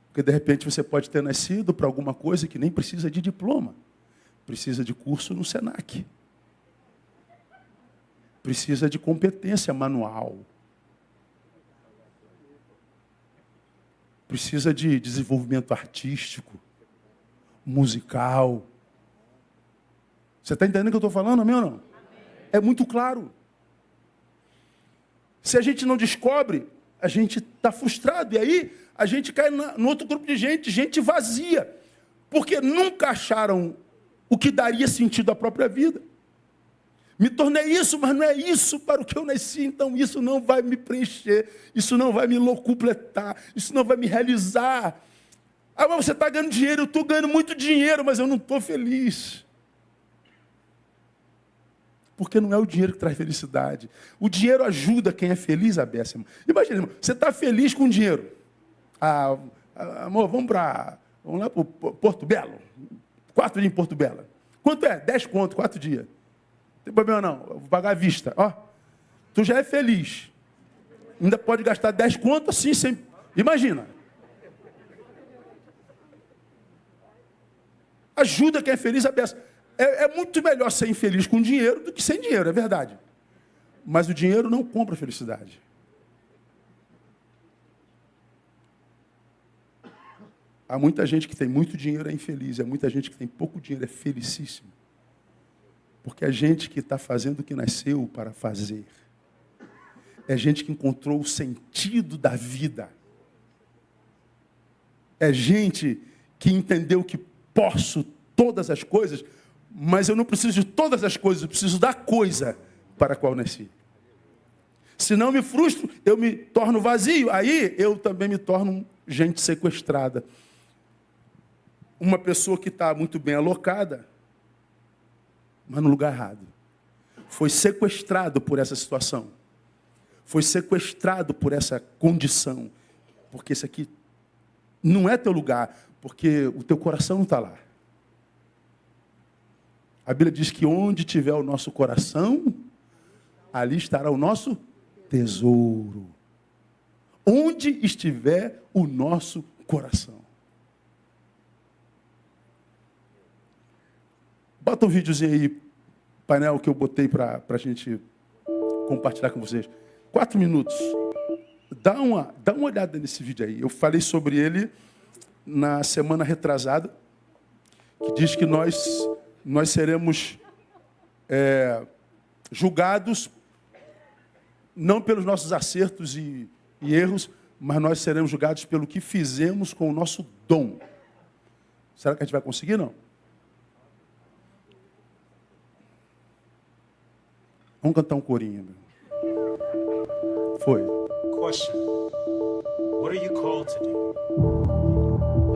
Porque, de repente, você pode ter nascido para alguma coisa que nem precisa de diploma. Precisa de curso no Senac. Precisa de competência manual. Precisa de desenvolvimento artístico, musical. Você está entendendo o que eu estou falando, amém ou não? É muito claro. Se a gente não descobre, a gente está frustrado. E aí, a gente cai no outro grupo de gente vazia. Porque nunca acharam o que daria sentido à própria vida. Me tornei isso, mas não é isso para o que eu nasci, então isso não vai me preencher, isso não vai me locupletar, isso não vai me realizar. Ah, mas você está ganhando dinheiro, eu estou ganhando muito dinheiro, mas eu não estou feliz. Porque não é o dinheiro que traz felicidade. O dinheiro ajuda quem é feliz, Abéssimo. Imagina, irmão, você está feliz com dinheiro. Ah, amor, vamos lá para o Porto Belo. 4 dias em Porto Belo. Quanto é? 10 conto, 4 dias. Não tem problema não, eu vou pagar à vista. Ó, tu já é feliz. Ainda pode gastar 10 conto assim, sem... Imagina. Ajuda quem é feliz, Abéssimo. É muito melhor ser infeliz com dinheiro do que sem dinheiro, é verdade. Mas o dinheiro não compra felicidade. Há muita gente que tem muito dinheiro é infeliz, há muita gente que tem pouco dinheiro é felicíssimo. Porque é gente que está fazendo o que nasceu para fazer. É gente que encontrou o sentido da vida. É gente que entendeu que posso todas as coisas, mas eu não preciso de todas as coisas, eu preciso da coisa para a qual nasci. Se não me frustro, eu me torno vazio. Aí eu também me torno gente sequestrada. Uma pessoa que está muito bem alocada, mas no lugar errado. Foi sequestrado por essa situação. Foi sequestrado por essa condição. Porque esse aqui não é teu lugar, porque o teu coração não está lá. A Bíblia diz que onde tiver o nosso coração, ali estará o nosso tesouro. Onde estiver o nosso coração. Bota um videozinho aí, painel, que eu botei para a gente compartilhar com vocês. 4 minutos. Dá uma olhada nesse vídeo aí. Eu falei sobre ele na semana retrasada, que diz que nós seremos julgados não pelos nossos acertos e erros, mas nós seremos julgados pelo que fizemos com o nosso dom. Será que a gente vai conseguir, não? Vamos cantar um corinho. Foi. Question. What are you called to do?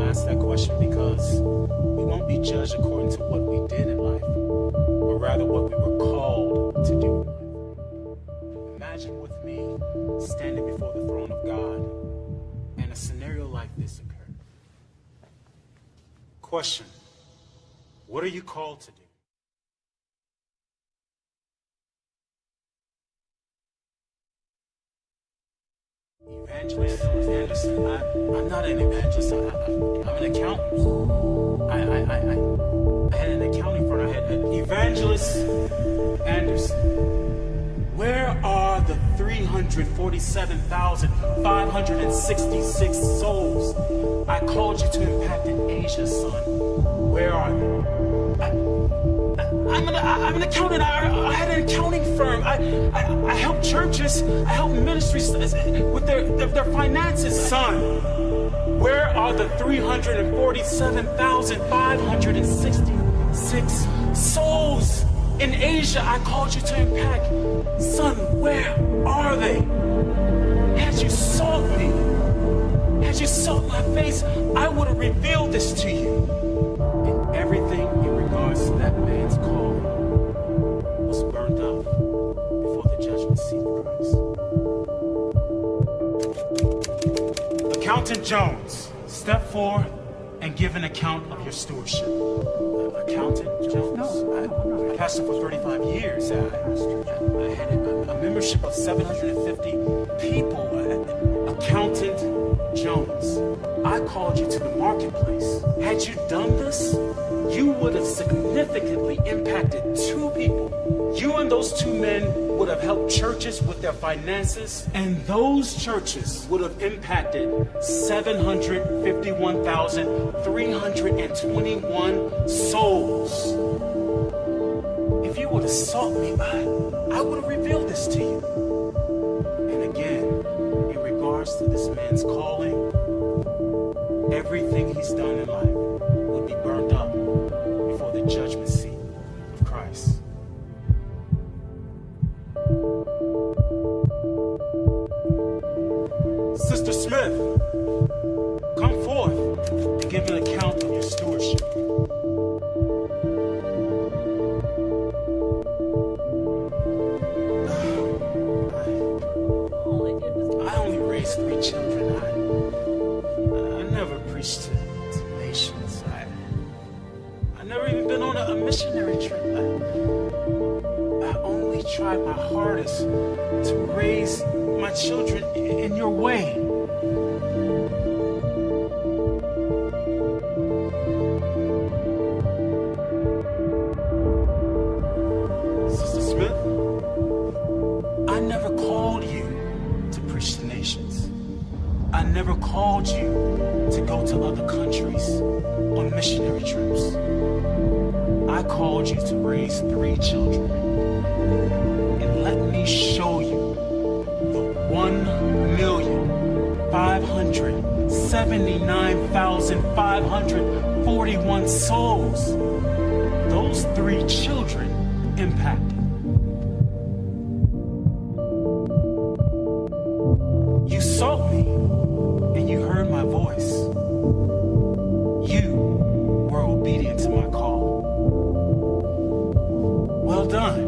I ask that question because we won't be judged according to what we did in life, but rather what we were called to do in life. Imagine with me standing before the throne of God and a scenario like this occurred. Question. What are you called to do? Evangelist Anderson. I'm not an evangelist. I'm an accountant. I had an accounting firm. I had an evangelist Anderson. Where are the 347,566 souls I called you to impact in Asia, son? Where are they? I'm an accountant. I had an accounting firm. I help churches. I help ministries with their finances, son. Where are the 347,566 souls in Asia I called you to impact? Son, where are they? As you sought me, as you sought my face, I would have revealed this to you. And everything in regards to that man's calling was burned up before the judgment seat of Christ. Accountant Jones, step forward and give an account of your stewardship. Accountant Jones? No, I pastored for 35 years. I had a membership of 750 people. Accountant Jones, I called you to the marketplace. Had you done this, you would have significantly impacted 2 people. You and those 2 men would have helped churches with their finances, and those churches would have impacted 751,321 souls. If you would have sought me, I would have revealed this to you. And again, in regards to this man's calling, everything he's done in life will be burned up before the judgment seat of Christ. Sister Smith, come forth and give an account of your stewardship. I only raised 3 children. I never preached to nations. I never even been on a missionary trip. I only tried my hardest to raise my children in your way. Sister Smith, I never called you to preach to nations. I never called you to go to other countries on missionary trips. I called you to raise 3 children. And let me show you the 1,500,000 79,541 souls. Those 3 children impacted. You sought me and you heard my voice. You were obedient to my call. Well done,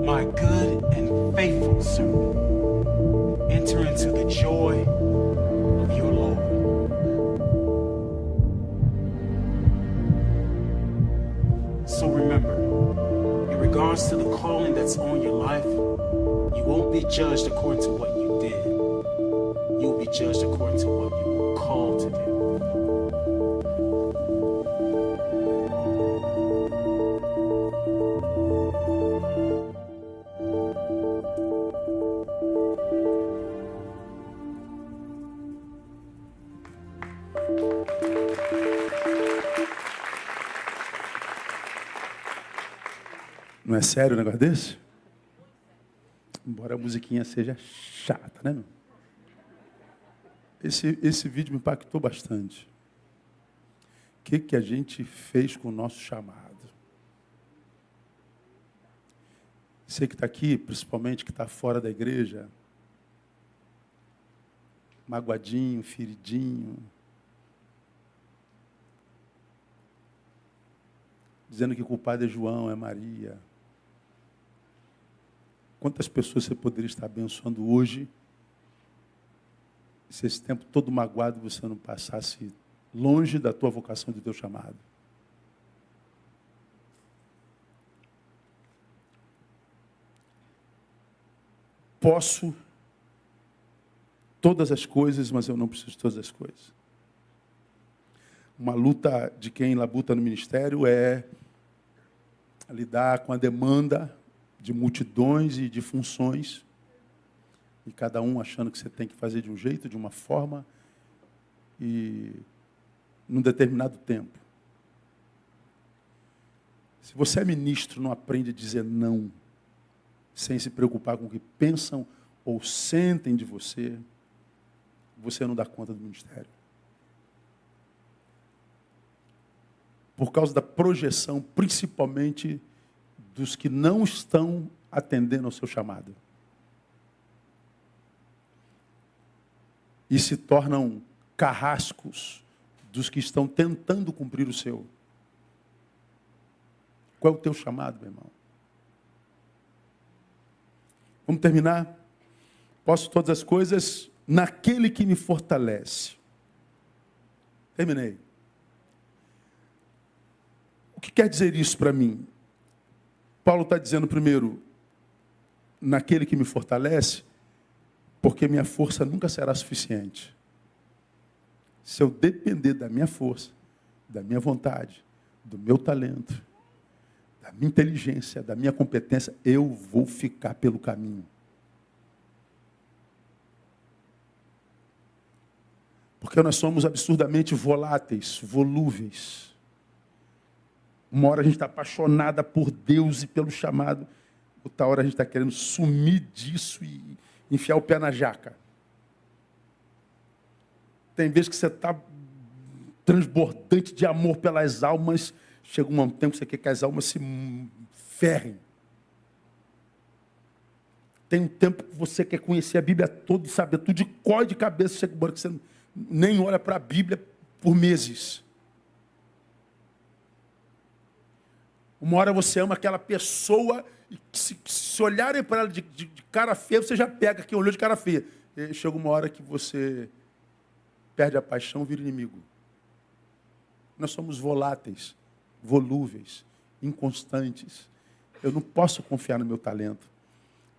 my good and faithful servant. Enter into the joy of your Lord. So remember, in regards to the calling that's on your life, you won't be judged according to what you did. You will be judged according to what you were called to do. Não é sério um negócio desse? Embora a musiquinha seja chata, né? Esse vídeo me impactou bastante. O que a gente fez com o nosso chamado? Você que está aqui, principalmente que está fora da igreja, magoadinho, feridinho, dizendo que o culpado é João, é Maria. Quantas pessoas você poderia estar abençoando hoje, se esse tempo todo magoado você não passasse longe da tua vocação, do teu chamado? Posso todas as coisas, mas eu não preciso de todas as coisas. Uma luta de quem labuta no ministério é lidar com a demanda de multidões e de funções, e cada um achando que você tem que fazer de um jeito, de uma forma, e num determinado tempo. Se você é ministro, não aprende a dizer não, sem se preocupar com o que pensam ou sentem de você, você não dá conta do ministério. Por causa da projeção, principalmente dos que não estão atendendo ao seu chamado. E se tornam carrascos dos que estão tentando cumprir o seu. Qual é o teu chamado, meu irmão? Vamos terminar? Posso todas as coisas naquele que me fortalece. Terminei. O que quer dizer isso para mim? Paulo está dizendo primeiro, naquele que me fortalece, porque minha força nunca será suficiente. Se eu depender da minha força, da minha vontade, do meu talento, da minha inteligência, da minha competência, eu vou ficar pelo caminho. Porque nós somos absurdamente voláteis, volúveis. Uma hora a gente está apaixonada por Deus e pelo chamado. Outra hora a gente está querendo sumir disso e enfiar o pé na jaca. Tem vezes que você está transbordante de amor pelas almas. Chega um tempo que você quer que as almas se ferrem. Tem um tempo que você quer conhecer a Bíblia toda e saber tudo de cor e de cabeça. Chega uma hora que você nem olha para a Bíblia por meses. Uma hora você ama aquela pessoa e se olharem para ela de cara feia, você já pega quem olhou de cara feia. E chega uma hora que você perde a paixão, vira inimigo. Nós somos voláteis, volúveis, inconstantes. Eu não posso confiar no meu talento.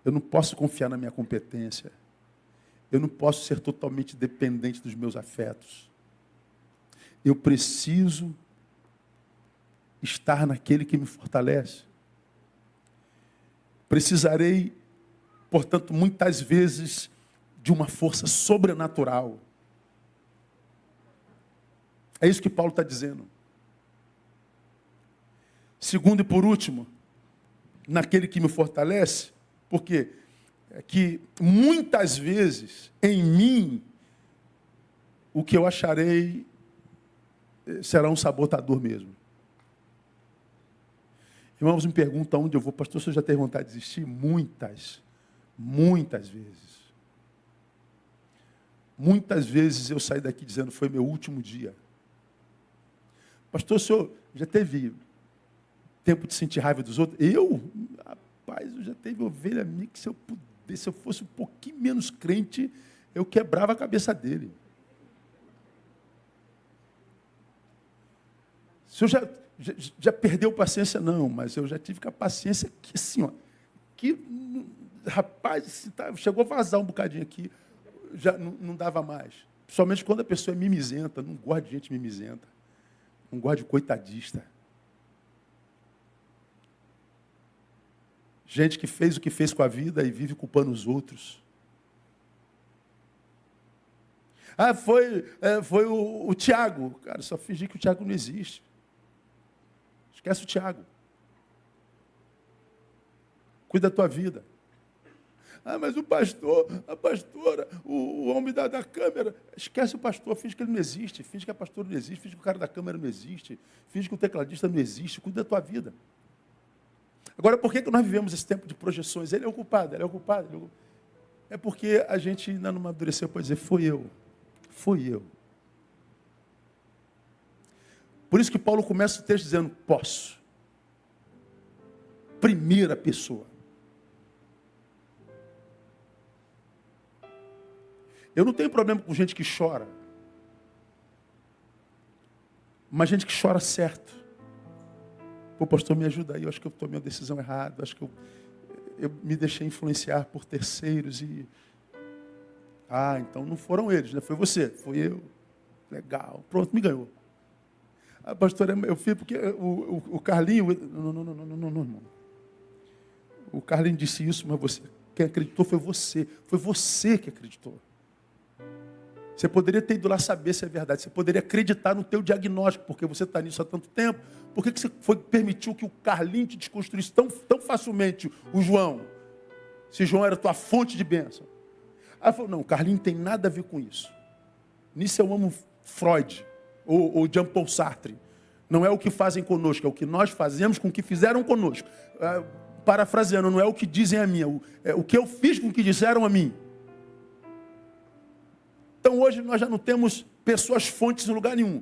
Eu não posso confiar na minha competência. Eu não posso ser totalmente dependente dos meus afetos. Eu preciso estar naquele que me fortalece. Precisarei, portanto, muitas vezes, de uma força sobrenatural. É isso que Paulo está dizendo. Segundo e por último, naquele que me fortalece, porque é que muitas vezes, em mim, o que eu acharei será um sabotador mesmo. Irmãos, me perguntam onde eu vou. Pastor, você já teve vontade de desistir? Muitas vezes. Muitas vezes eu saí daqui dizendo, foi meu último dia. Pastor, o senhor já teve tempo de sentir raiva dos outros? Rapaz, eu já teve ovelha minha que se eu fosse um pouquinho menos crente, eu quebrava a cabeça dele. O senhor já perdeu paciência? Não, mas eu já tive com a paciência que assim, ó, que, rapaz, chegou a vazar um bocadinho aqui, já não dava mais. Principalmente quando a pessoa é mimizenta, não gosto de gente mimizenta, não gosto de coitadista. Gente que fez o que fez com a vida e vive culpando os outros. Foi o Tiago. Cara, só fingi que o Tiago não existe. Esquece o Tiago. Cuida da tua vida. Mas o pastor, a pastora, o homem da câmera. Esquece o pastor, finge que ele não existe. Finge que a pastora não existe. Finge que o cara da câmera não existe. Finge que o tecladista não existe. Cuida da tua vida. Agora, por que nós vivemos esse tempo de projeções? Ele é o culpado, ele é o culpado. É porque a gente ainda não amadureceu para dizer, fui eu. Por isso que Paulo começa o texto dizendo, posso. Primeira pessoa. Eu não tenho problema com gente que chora. Mas gente que chora certo. Pô, pastor, me ajuda aí. Eu acho que eu tomei uma decisão errada. Eu acho que eu me deixei influenciar por terceiros e... então não foram eles, né? Foi você, foi eu. Legal. Pronto, me ganhou. Pastor, eu fiz porque o Carlinho... Não, irmão. O Carlinho disse isso, mas você... Quem acreditou foi você. Foi você que acreditou. Você poderia ter ido lá saber se é verdade. Você poderia acreditar no teu diagnóstico, porque você está nisso há tanto tempo. Por que você permitiu que o Carlinho te desconstruísse tão facilmente, o João? Se João era tua fonte de bênção. Aí falou, não, o Carlinho não tem nada a ver com isso. Nisso eu amo Freud, ou Jean-Paul Sartre. Não é o que fazem conosco, é o que nós fazemos com o que fizeram conosco. Parafraseando, não é o que dizem a mim, é o que eu fiz com o que disseram a mim. Então hoje nós já não temos pessoas fontes em lugar nenhum.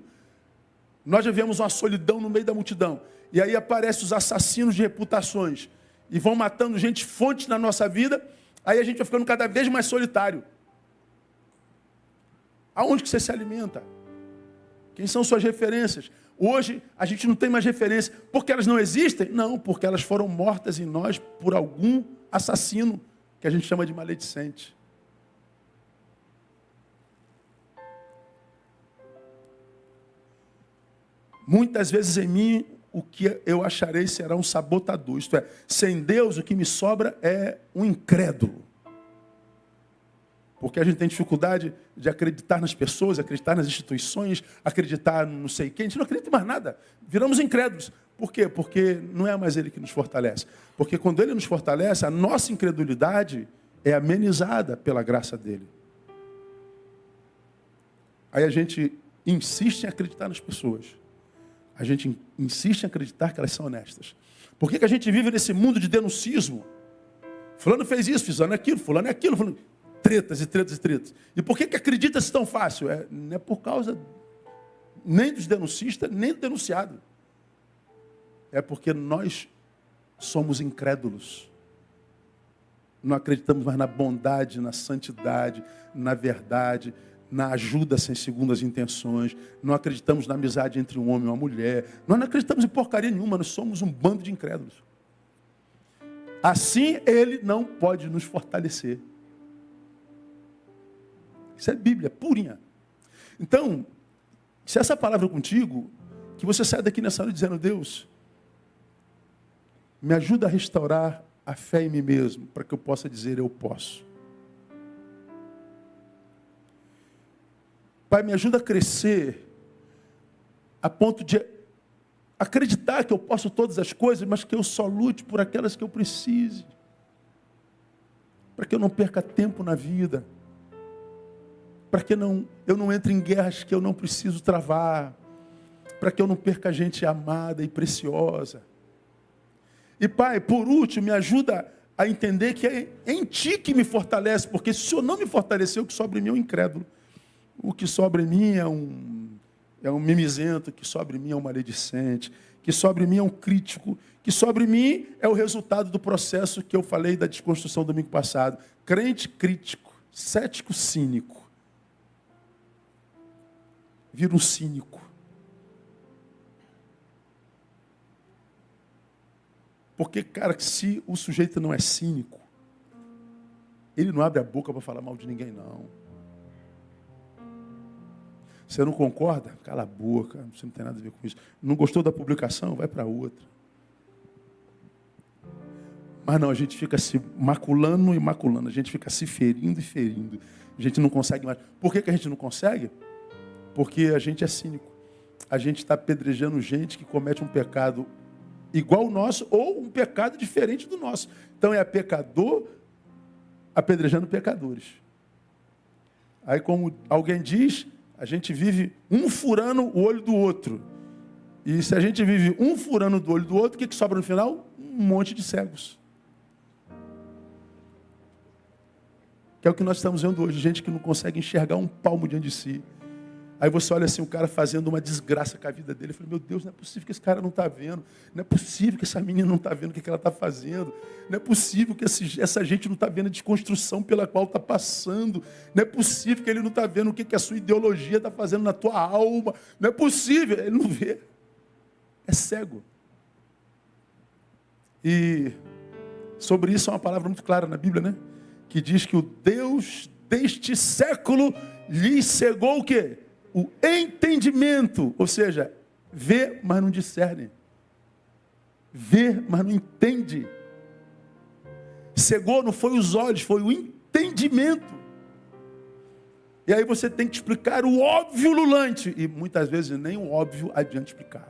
Nós já vemos uma solidão no meio da multidão. E aí aparecem os assassinos de reputações. E vão matando gente fonte na nossa vida. Aí a gente vai ficando cada vez mais solitário. Aonde que você se alimenta? Quem são suas referências? Hoje a gente não tem mais referência. Porque elas não existem? Não, porque elas foram mortas em nós por algum assassino que a gente chama de maledicente. Muitas vezes em mim, o que eu acharei será um sabotador. Isto é, sem Deus, o que me sobra é um incrédulo. Porque a gente tem dificuldade de acreditar nas pessoas, acreditar nas instituições, acreditar no não sei quem. A gente não acredita em mais nada. Viramos incrédulos. Por quê? Porque não é mais Ele que nos fortalece. Porque quando Ele nos fortalece, a nossa incredulidade é amenizada pela graça dEle. Aí a gente insiste em acreditar nas pessoas. A gente insiste em acreditar que elas são honestas. Por que a gente vive nesse mundo de denuncismo? Fulano fez isso, fulano é aquilo, fulano é aquilo. Fulano... Tretas e tretas e tretas. E por que acredita-se tão fácil? Não é por causa nem dos denuncistas, nem do denunciado. É porque nós somos incrédulos. Não acreditamos mais na bondade, na santidade, na verdade, na ajuda sem segundas intenções. Não acreditamos na amizade entre um homem e uma mulher. Nós não acreditamos em porcaria nenhuma. Nós somos um bando de incrédulos. Assim, Ele não pode nos fortalecer. Isso é Bíblia, purinha. Então, se essa palavra é contigo, que você saia daqui nessa hora dizendo, Deus, me ajuda a restaurar a fé em mim mesmo, para que eu possa dizer, eu posso. Pai, me ajuda a crescer, a ponto de acreditar que eu posso todas as coisas, mas que eu só lute por aquelas que eu precise. Para que eu não perca tempo na vida. para que eu não entre em guerras que eu não preciso travar, para que eu não perca gente amada e preciosa. E Pai, por último, me ajuda a entender que é em Ti que me fortalece, porque se o Senhor não me fortalecer, o que sobra em mim é um incrédulo. O que sobra em mim é um mimizento, o que sobra em mim é um maledicente, o que sobra em mim é um crítico, o que sobra em mim é o resultado do processo que eu falei da desconstrução domingo passado. Crente crítico, cético cínico. Vira um cínico. Porque, cara, se o sujeito não é cínico, ele não abre a boca para falar mal de ninguém, não. Você não concorda? Cala a boca, você não tem nada a ver com isso. Não gostou da publicação? Vai para outra. Mas não, a gente fica se maculando e maculando, a gente fica se ferindo e ferindo. A gente não consegue mais. Por que a gente não consegue? Porque a gente é cínico. A gente está apedrejando gente que comete um pecado igual ao nosso ou um pecado diferente do nosso. Então é pecador apedrejando pecadores. Aí, como alguém diz, a gente vive um furando o olho do outro. E se a gente vive um furando do olho do outro, o que sobra no final? Um monte de cegos. Que é o que nós estamos vendo hoje, gente que não consegue enxergar um palmo diante de si. Aí você olha assim, o cara fazendo uma desgraça com a vida dele. Eu falei, meu Deus, não é possível que esse cara não está vendo. Não é possível que essa menina não está vendo o que ela está fazendo. Não é possível que essa gente não está vendo a desconstrução pela qual está passando. Não é possível que ele não está vendo o que a sua ideologia está fazendo na tua alma. Não é possível. Ele não vê. É cego. E sobre isso há uma palavra muito clara na Bíblia, né? Que diz que o Deus deste século lhe cegou o quê? O entendimento, ou seja, vê, mas não discerne. Vê, mas não entende. Cegou não foi os olhos, foi o entendimento. E aí você tem que explicar o óbvio ululante. E muitas vezes nem o óbvio adianta explicar.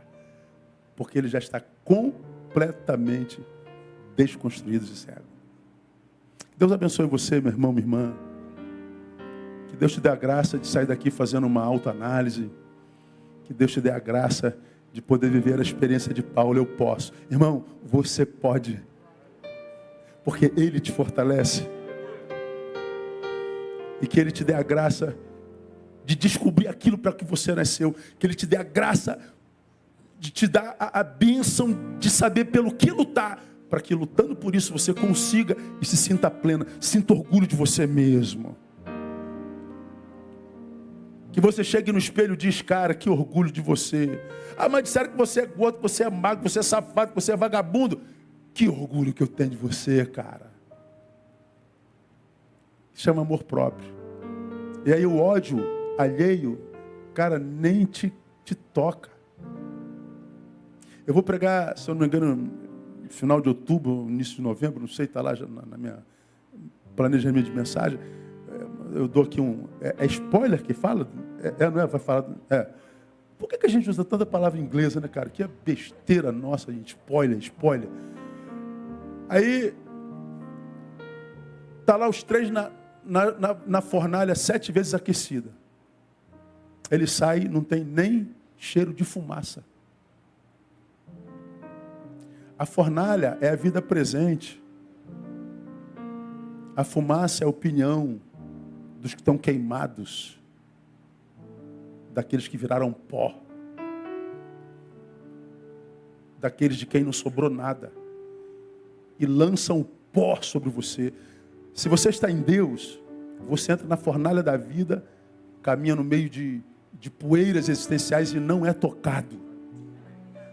Porque ele já está completamente desconstruído e cego. Deus abençoe você, meu irmão, minha irmã. Que Deus te dê a graça de sair daqui fazendo uma autoanálise. Que Deus te dê a graça de poder viver a experiência de Paulo. Eu posso. Irmão, você pode. Porque Ele te fortalece. E que Ele te dê a graça de descobrir aquilo para que você nasceu. Que Ele te dê a graça de te dar a bênção de saber pelo que lutar. Para que lutando por isso você consiga e se sinta plena. Sinta orgulho de você mesmo. Que você chegue no espelho e diz, cara, que orgulho de você. Ah, mas disseram que você é gordo, que você é magro, que você é safado, que você é vagabundo. Que orgulho que eu tenho de você, cara. Chama amor próprio. E aí o ódio alheio, cara, nem te toca. Eu vou pregar, se eu não me engano, no final de outubro, início de novembro, não sei, está lá já na minha planejamento de mensagem. Eu dou aqui é spoiler que fala? Não é? Vai falar. Por que a gente usa tanta palavra inglesa, né, cara? Que é besteira nossa, gente. Spoiler. Aí, tá lá os três na fornalha 7 vezes aquecida. Ele sai, não tem nem cheiro de fumaça. A fornalha é a vida presente. A fumaça é a opinião dos que estão queimados, daqueles que viraram pó, daqueles de quem não sobrou nada, e lançam o pó sobre você. Se você está em Deus, você entra na fornalha da vida, caminha no meio de poeiras existenciais e não é tocado.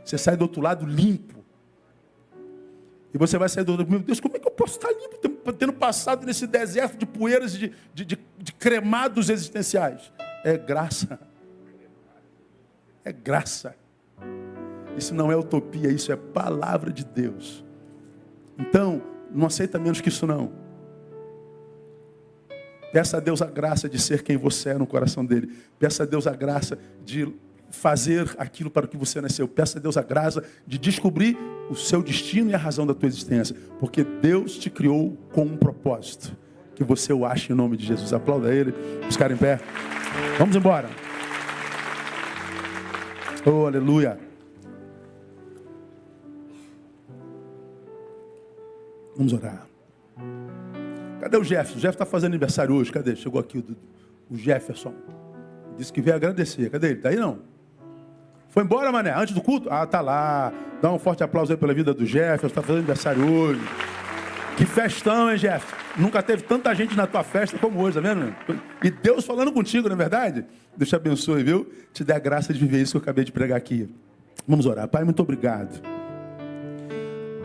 Você sai do outro lado limpo. E você vai sair do outro lado, meu Deus, como é que eu posso estar limpo, tendo passado nesse deserto de poeiras e de cremados existenciais? É graça. É graça. Isso não é utopia, isso é palavra de Deus. Então, não aceita menos que isso não. Peça a Deus a graça de ser quem você é no coração dele. Peça a Deus a graça de fazer aquilo para o que você nasceu. Peça a Deus a graça de descobrir o seu destino e a razão da tua existência. Porque Deus te criou com um propósito. que você o ache em nome de Jesus. Aplauda ele, os caras em pé. Vamos embora. Oh, aleluia. Vamos orar. Cadê o Jefferson? O Jefferson está fazendo aniversário hoje. Cadê? Chegou aqui o Jefferson. Disse que veio agradecer. Cadê ele? Está aí não? Foi embora, mané? Antes do culto? Ah, tá lá. Dá um forte aplauso aí pela vida do Jefferson. Está fazendo aniversário hoje. Que festão, hein, Jefferson? Nunca teve tanta gente na tua festa como hoje, tá vendo? E Deus falando contigo, não é verdade? Deus te abençoe, viu? Te dê a graça de viver isso que eu acabei de pregar aqui. Vamos orar. Pai, muito obrigado.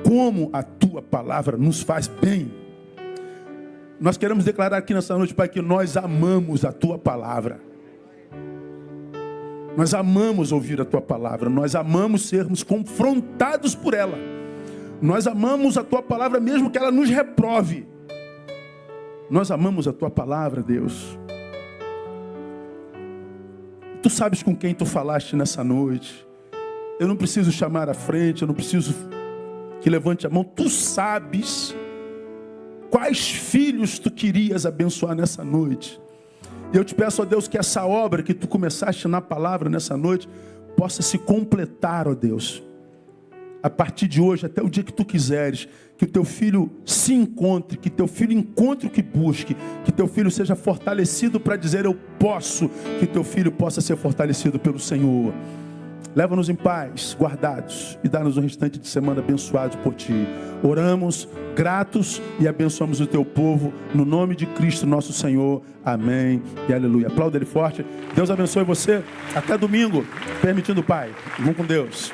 Como a tua palavra nos faz bem. Nós queremos declarar aqui nessa noite, Pai, que nós amamos a tua palavra. Nós amamos ouvir a tua palavra. Nós amamos sermos confrontados por ela. Nós amamos a tua palavra mesmo que ela nos reprove. Nós amamos a tua palavra, Deus. Tu sabes com quem tu falaste nessa noite. Eu não preciso chamar à frente, eu não preciso que levante a mão. Tu sabes quais filhos tu querias abençoar nessa noite. E eu te peço, ó Deus, que essa obra que tu começaste na palavra nessa noite possa se completar, ó Deus. A partir de hoje, até o dia que tu quiseres, que o teu filho se encontre, que teu filho encontre o que busque, que teu filho seja fortalecido para dizer eu posso, que teu filho possa ser fortalecido pelo Senhor. Leva-nos em paz, guardados, e dá-nos um restante de semana abençoados por Ti. Oramos, gratos, e abençoamos o Teu povo, no nome de Cristo nosso Senhor. Amém e aleluia. Aplauda Ele forte. Deus abençoe você. Até domingo, permitindo o Pai. Vamos com Deus.